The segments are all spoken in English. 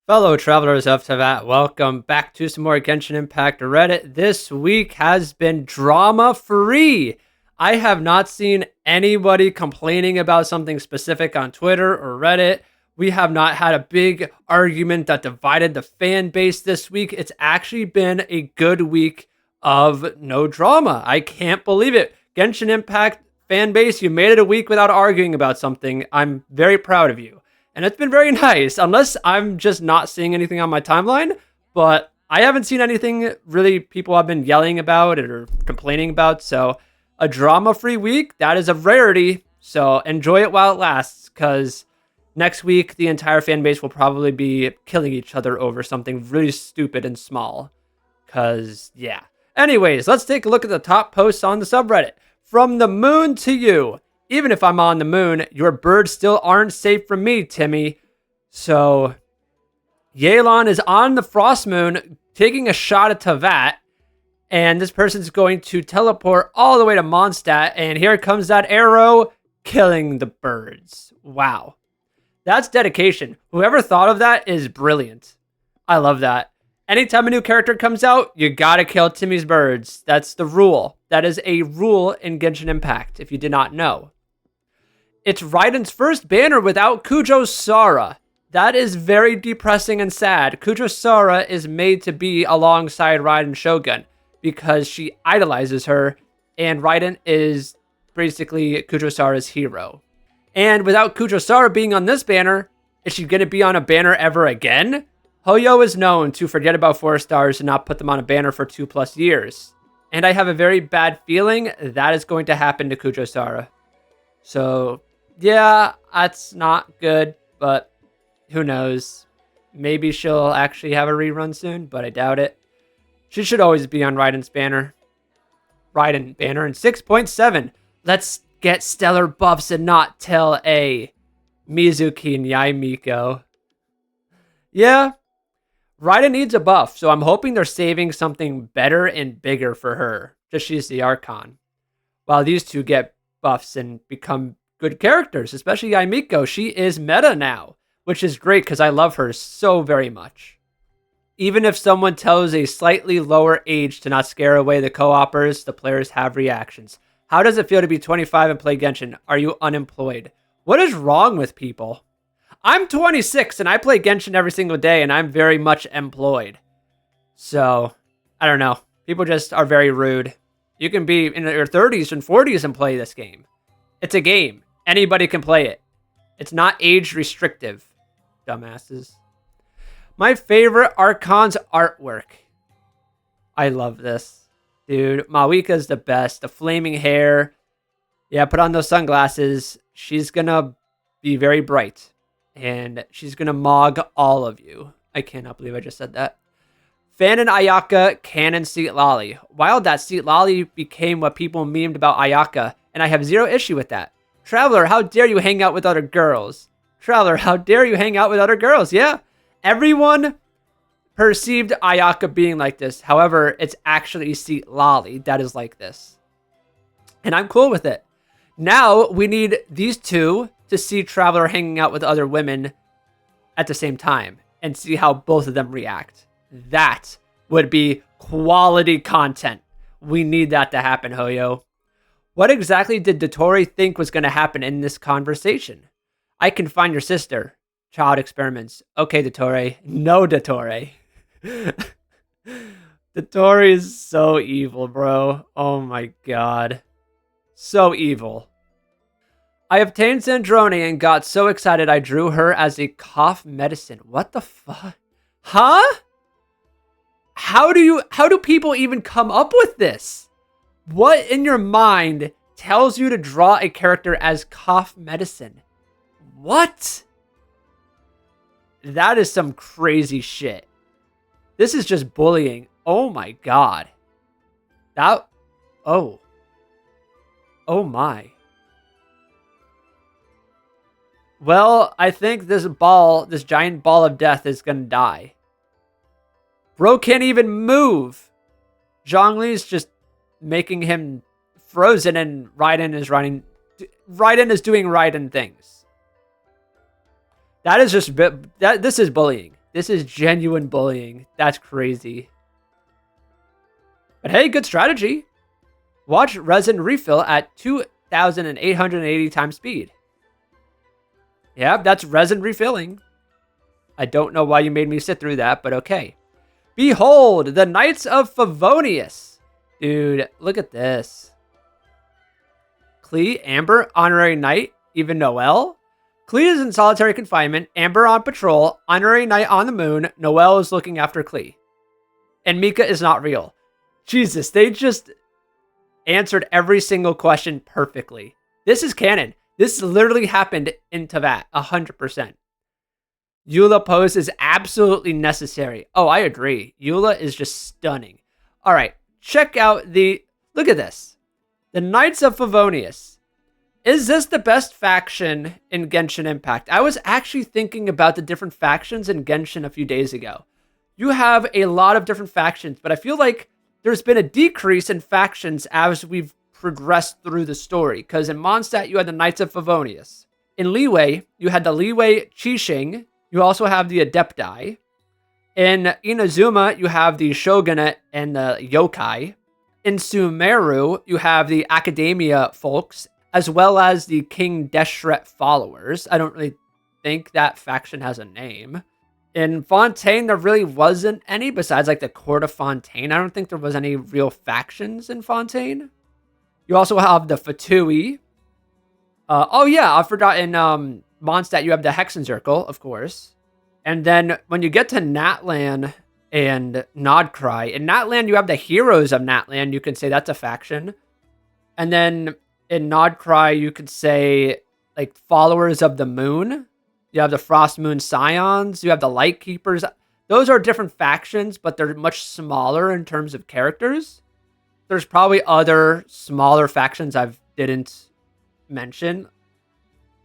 Fellow travelers of Tavat, welcome back to some more Genshin Impact Reddit. This week has been drama-free. I have not seen anybody complaining about something specific on Twitter or Reddit. We have not had a big argument that divided the fan base this week. It's actually been a good week of no drama. I can't believe it. Genshin Impact fan base, you made it a week without arguing about something. I'm very proud of you. And it's been very nice, unless I'm just not seeing anything on my timeline. But I haven't seen anything really people have been yelling about or complaining about. So a drama-free week, that is a rarity. So enjoy it while it lasts, because next week the entire fan base will probably be killing each other over something really stupid and small. Because, yeah. Anyways, let's take a look at the top posts on the subreddit. From the moon to you. Even if I'm on the moon, your birds still aren't safe from me, Timmy. So, Yelan is on the frost moon, taking a shot at Tavat. And this person's going to teleport all the way to Mondstadt. And here comes that arrow, killing the birds. Wow. That's dedication. Whoever thought of that is brilliant. I love that. Anytime a new character comes out, you gotta kill Timmy's birds. That's the rule. That is a rule in Genshin Impact, if you did not know. It's Raiden's first banner without Kujo Sara. That is very depressing and sad. Kujo Sara is made to be alongside Raiden Shogun because she idolizes her, and Raiden is basically Kujo Sara's hero. And without Kujo Sara being on this banner, is she going to be on a banner ever again? Hoyo is known to forget about 4 stars and not put them on a banner for 2+ years. And I have a very bad feeling that is going to happen to Kujo Sara. So, yeah, that's not good, but who knows? Maybe she'll actually have a rerun soon, but I doubt it. She should always be on Raiden's banner. Raiden banner in 6.7. Let's get stellar buffs and not tell a Mizuki and Yai Miko. Yeah, Raiden needs a buff, so I'm hoping they're saving something better and bigger for her. Just she's the Archon. While these two get buffs and become good characters, especially Yai Miko. She is meta now, which is great because I love her so very much. Even if someone tells a slightly lower age to not scare away the co-opers, the players have reactions. How does it feel to be 25 and play Genshin? Are you unemployed? What is wrong with people? I'm 26 and I play Genshin every single day and I'm very much employed. So, I don't know. People just are very rude. You can be in your 30s and 40s and play this game. It's a game. Anybody can play it. It's not age restrictive. Dumbasses. My favorite Archon's artwork. I love this. Dude, Mawika's the best. The flaming hair. Yeah, put on those sunglasses. She's gonna be very bright. And she's gonna mog all of you. I cannot believe I just said that. Fan and Ayaka, canon Seat Lolly. Wild that Seat Lolly became what people memed about Ayaka. And I have zero issue with that. Traveler, how dare you hang out with other girls? Traveler, how dare you hang out with other girls? Yeah. Everyone perceived Ayaka being like this. However, it's actually Seat Lolly that is like this. And I'm cool with it. Now, we need these two to see Traveler hanging out with other women at the same time. And see how both of them react. That would be quality content. We need that to happen, Hoyo. What exactly did Dotori think was going to happen in this conversation? I can find your sister. Child experiments. Okay, Dotori. No, Dotori. Dotori is so evil, bro. Oh my god. So evil. I obtained Zandrone and got so excited I drew her as a cough medicine. What the fuck? Huh? How do people even come up with this? What in your mind tells you to draw a character as cough medicine? What? That is some crazy shit. This is just bullying. Oh my god. That... Oh. Oh my. Well, I think this giant ball of death is gonna die. Bro can't even move. Zhongli's just making him frozen and Raiden is doing Raiden things. That is just this is bullying. This is genuine bullying. That's crazy. But hey, good strategy. Watch resin refill at 2,880 times speed. Yeah, that's resin refilling. I don't know why you made me sit through that, but okay. Behold, the Knights of Favonius. Dude, look at this. Klee, Amber, Honorary Knight, even Noelle. Klee is in solitary confinement, Amber on patrol, Honorary Knight on the moon, Noelle is looking after Klee. And Mika is not real. Jesus, they just answered every single question perfectly. This is canon. This literally happened in Teyvat, 100%. Eula pose is absolutely necessary. Oh, I agree. Eula is just stunning. All right, check out the... Look at this. The Knights of Favonius. Is this the best faction in Genshin Impact? I was actually thinking about the different factions in Genshin a few days ago. You have a lot of different factions, but I feel like there's been a decrease in factions as we've progressed through the story. Because in Mondstadt, you had the Knights of Favonius. In Liyue, you had the Liyue Qixing. You also have the Adepti. In Inazuma, you have the Shogunate and the Yokai. In Sumeru, you have the Academia folks, as well as the King Deshret followers. I don't really think that faction has a name. In Fontaine, there really wasn't any besides like the Court of Fontaine. I don't think there was any real factions in Fontaine. You also have the Fatui. Oh yeah, I forgot in Mondstadt you have the Hexenzirkel, of course. And then when you get to Natlan and Nodcry, in Natlan you have the Heroes of Natlan. You can say that's a faction. And then in Nodcry you could say like Followers of the Moon. You have the Frost Moon Scions. You have the Light Keepers. Those are different factions, but they're much smaller in terms of characters. There's probably other smaller factions I didn't mention,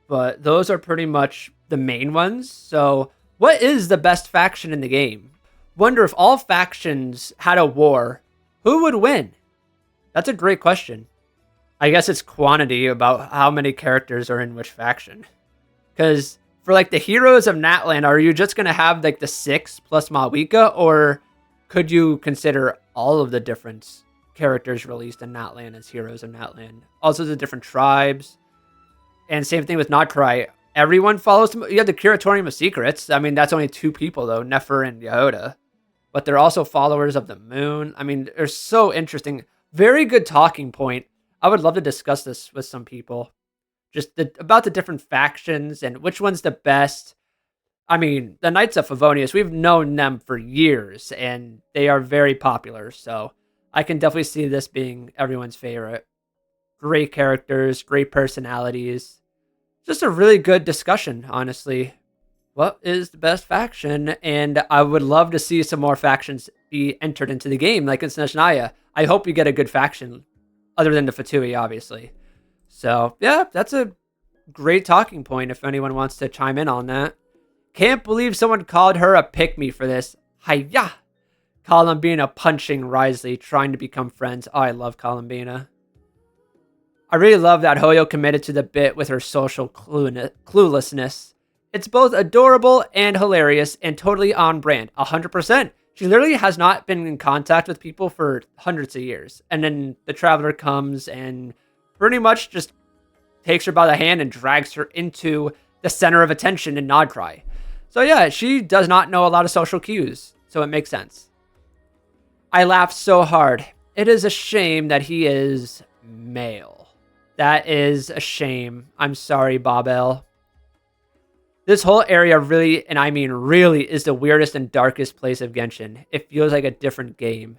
but those are pretty much the main ones. So what is the best faction in the game? Wonder if all factions had a war, who would win? That's a great question. I guess it's quantity about how many characters are in which faction. Because for like the Heroes of Natlan, are you just going to have like the 6 plus Mawika, or could you consider all of the different characters released in Natlan as Heroes of Natlan? Also the different tribes. And same thing with Nodcry. Everyone follows them. You have the Curatorium of Secrets. I mean, that's only 2 people though, Nefer and Yehoda. But they're also followers of the moon. I mean, they're so interesting. Very good talking point. I would love to discuss this with some people. Just about the different factions and which one's the best. I mean, the Knights of Favonius, we've known them for years, and they are very popular. So I can definitely see this being everyone's favorite. Great characters, great personalities. Just a really good discussion, honestly. What is the best faction? And I would love to see some more factions be entered into the game, like in Snezhnaya. I hope you get a good faction, other than the Fatui, obviously. So, yeah, that's a great talking point if anyone wants to chime in on that. Can't believe someone called her a pick-me for this. Hiya! Columbina punching Risley, trying to become friends. Oh, I love Columbina. I really love that Hoyo committed to the bit with her social cluelessness. It's both adorable and hilarious and totally on brand. 100%. She literally has not been in contact with people for hundreds of years. And then the Traveler comes and pretty much just takes her by the hand and drags her into the center of attention in Nodcry. So yeah, she does not know a lot of social cues. So it makes sense. I laughed so hard. It is a shame that he is male. That is a shame. I'm sorry, Babel. This whole area really, and I mean really, is the weirdest and darkest place of Genshin. It feels like a different game.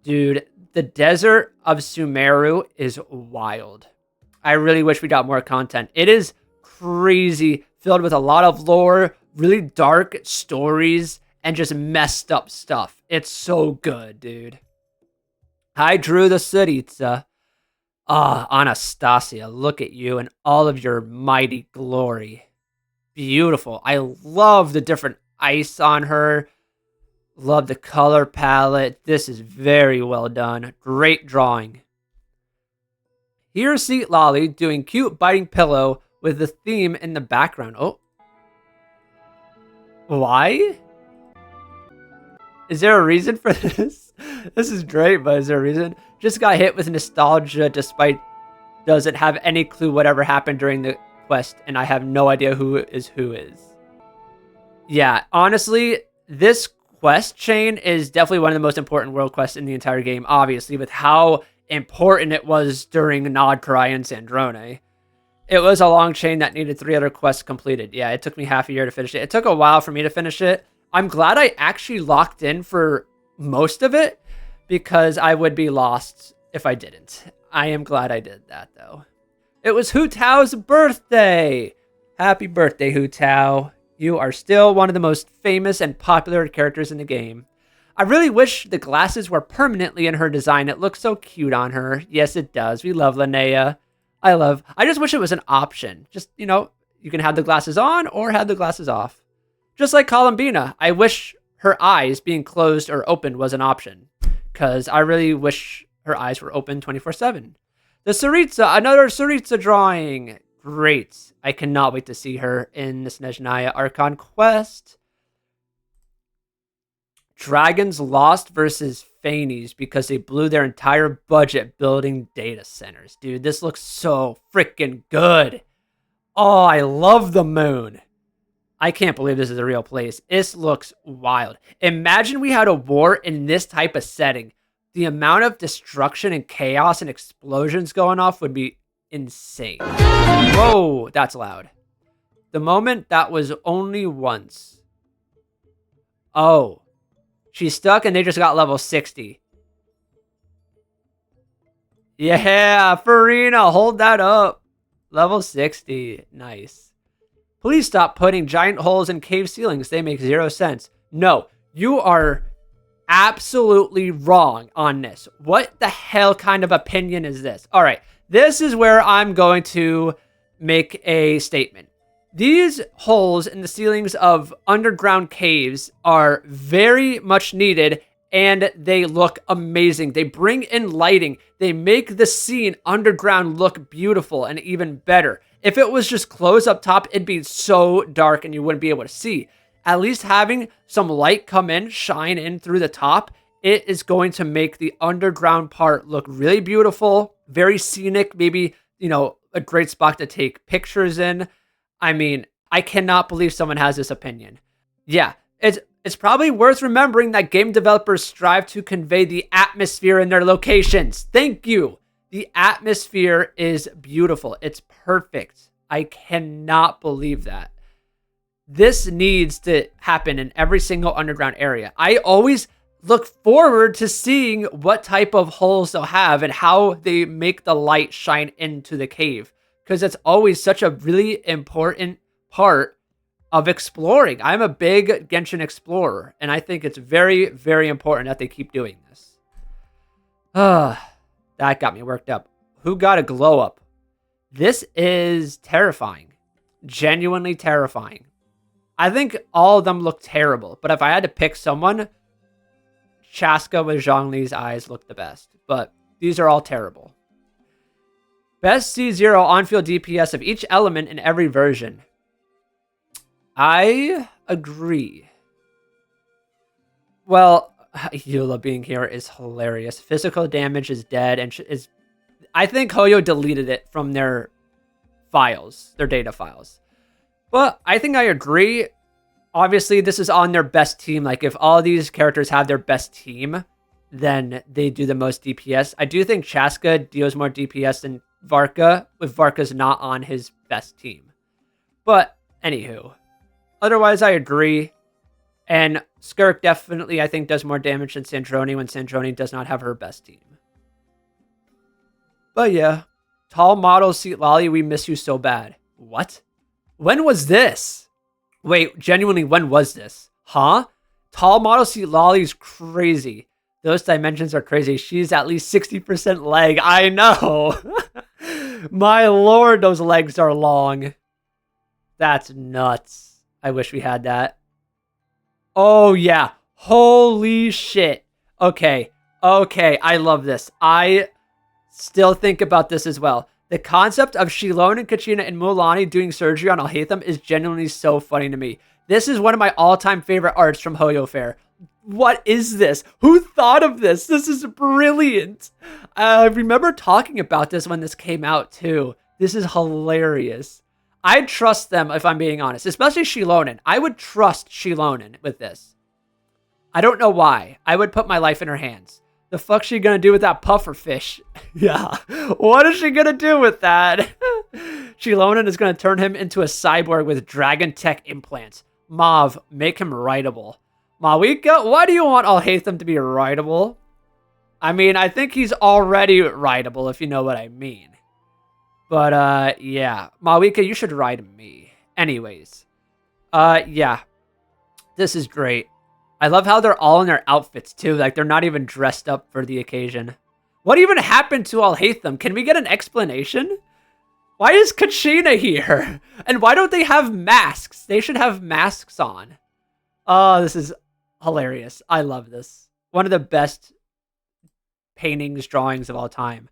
Dude, the desert of Sumeru is wild. I really wish we got more content. It is crazy, filled with a lot of lore, really dark stories, and just messed up stuff. It's so good, dude. Hi, Drew the Tsaritsa. Ah, Anastasia, look at you in all of your mighty glory. Beautiful. I love the different ice on her. Love the color palette. This is very well done. Great drawing. Here's Seat Lolly doing cute biting pillow with the theme in the background. Oh. Why? Is there a reason for this? This is great, but is there a reason? Just got hit with nostalgia despite doesn't have any clue whatever happened during the quest, and I have no idea who is. Yeah, honestly, this quest chain is definitely one of the most important world quests in the entire game, obviously, with how important it was during Nodcry and Snezhnaya. It was a long chain that needed 3 other quests completed. Yeah, it took me half a year to finish it. It took a while for me to finish it. I'm glad I actually locked in for most of it because I would be lost if I didn't. I am glad I did that, though. It was Hu Tao's birthday! Happy birthday, Hu Tao. You are still one of the most famous and popular characters in the game. I really wish the glasses were permanently in her design. It looks so cute on her. Yes, it does. We love Linnea. I just wish it was an option. Just, you know, you can have the glasses on or have the glasses off. Just like Columbina. I wish her eyes being closed or open was an option. Because I really wish her eyes were open 24/7. The Tsaritsa, another Tsaritsa drawing. Great. I cannot wait to see her in the Snezhnaya Archon quest. Dragons lost versus Phanes because they blew their entire budget building data centers. Dude, this looks so freaking good. Oh, I love the moon. I can't believe this is a real place. This looks wild. Imagine we had a war in this type of setting. The amount of destruction and chaos and explosions going off would be insane. Whoa, that's loud. The moment that was only once. Oh. She's stuck and they just got level 60. Yeah, Farina, hold that up. Level 60. Nice. Please stop putting giant holes in cave ceilings. They make 0 sense. No, you are absolutely wrong on this. What the hell kind of opinion is this? All right, this is where I'm going to make a statement. These holes in the ceilings of underground caves are very much needed and they look amazing. They bring in lighting. They make the scene underground look beautiful and even better. If it was just closed up top, it'd be so dark and you wouldn't be able to see. At least having some light come in, shine in through the top, it is going to make the underground part look really beautiful, very scenic, maybe, you know, a great spot to take pictures in. I mean, I cannot believe someone has this opinion. Yeah, it's probably worth remembering that game developers strive to convey the atmosphere in their locations. Thank you. The atmosphere is beautiful. It's perfect. I cannot believe that. This needs to happen in every single underground area. I always look forward to seeing what type of holes they'll have and how they make the light shine into the cave. Because it's always such a really important part of exploring. I'm a big Genshin explorer, and I think it's very, very important that they keep doing this. That got me worked up. Who got a glow up? This is terrifying. Genuinely terrifying. I think all of them look terrible, but if I had to pick someone, Chaska with Zhongli's eyes look the best. But these are all terrible. Best C0 on-field DPS of each element in every version. I agree. Well, Eula being here is hilarious. Physical damage is dead, and I think Hoyo deleted it from their files, their data files. But I think I agree. Obviously, this is on their best team. Like, if all these characters have their best team, then they do the most DPS. I do think Chaska deals more DPS than Varka, with Varka's not on his best team. But, anywho. Otherwise, I agree. And Skirk definitely, I think, does more damage than Snezhnaya when Snezhnaya does not have her best team. But yeah. Tall model Seat Lolly, we miss you so bad. What? When was this? Wait, genuinely, when was this? Huh? Tall model Seat Lolly's crazy. Those dimensions are crazy. She's at least 60% leg. I know. My lord, those legs are long. That's nuts. I wish we had that. Oh, yeah. Holy shit. Okay. I love this. I still think about this as well. The concept of Shilone and Kachina and Mulanni doing surgery on Alhaitham is genuinely so funny to me. This is one of my all-time favorite arts from Hoyo Fair. What is this? Who thought of this? This is brilliant. I remember talking about this when this came out too. This is hilarious. I trust them if I'm being honest, especially Shilonen. I would trust Shilonen with this. I don't know why. I would put my life in her hands. The fuck's she gonna do with that puffer fish? Yeah. What is she gonna do with that? Shilonen is gonna turn him into a cyborg with dragon tech implants. Mav, make him rideable. Mawika, why do you want Alhaitham to be rideable? I mean, I think he's already rideable, if you know what I mean. But, yeah. Mawika, you should ride me. Anyways. Yeah. This is great. I love how they're all in their outfits, too. Like, they're not even dressed up for the occasion. What even happened to Alhaitham? Can we get an explanation? Why is Kachina here? And why don't they have masks? They should have masks on. Oh, this is hilarious. I love this. One of the best paintings, drawings of all time.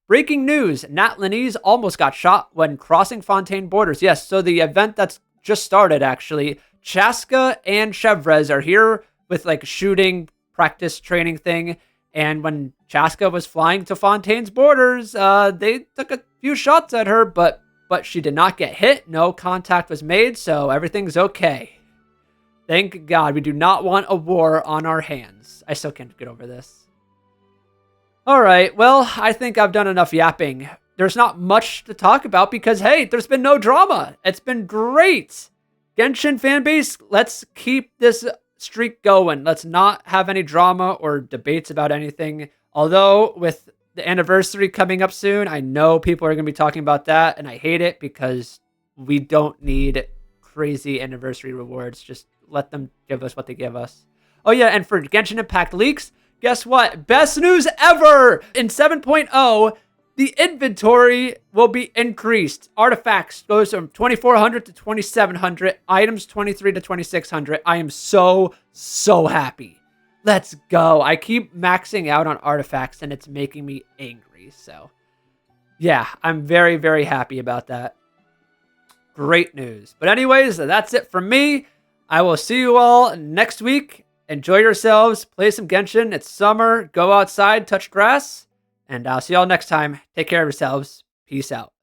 Breaking news. Nat Lanise almost got shot when crossing Fontaine borders. Yes, so the event that's just started, actually. Chaska and Chevrez are here with like shooting practice training thing. And when Chaska was flying to Fontaine's borders, they took a few shots at her, but she did not get hit. No contact was made, so everything's okay. Thank God. We do not want a war on our hands. I still can't get over this. All right, well, I think I've done enough yapping. There's not much to talk about because, hey, there's been no drama. It's been great. Genshin fanbase, let's keep this streak going. Let's not have any drama or debates about anything. Although, with the anniversary coming up soon, I know people are going to be talking about that, and I hate it because we don't need crazy anniversary rewards. Just let them give us what they give us. Oh, yeah, and for Genshin Impact leaks, guess what? Best news ever! In 7.0, the inventory will be increased. Artifacts goes from 2,400 to 2,700. Items 23 to 2,600. I am so happy. Let's go. I keep maxing out on artifacts and it's making me angry. So, yeah, I'm very happy about that. Great news. But anyways, that's it from me. I will see you all next week. Enjoy yourselves. Play some Genshin. It's summer. Go outside, touch grass. And I'll see y'all next time. Take care of yourselves. Peace out.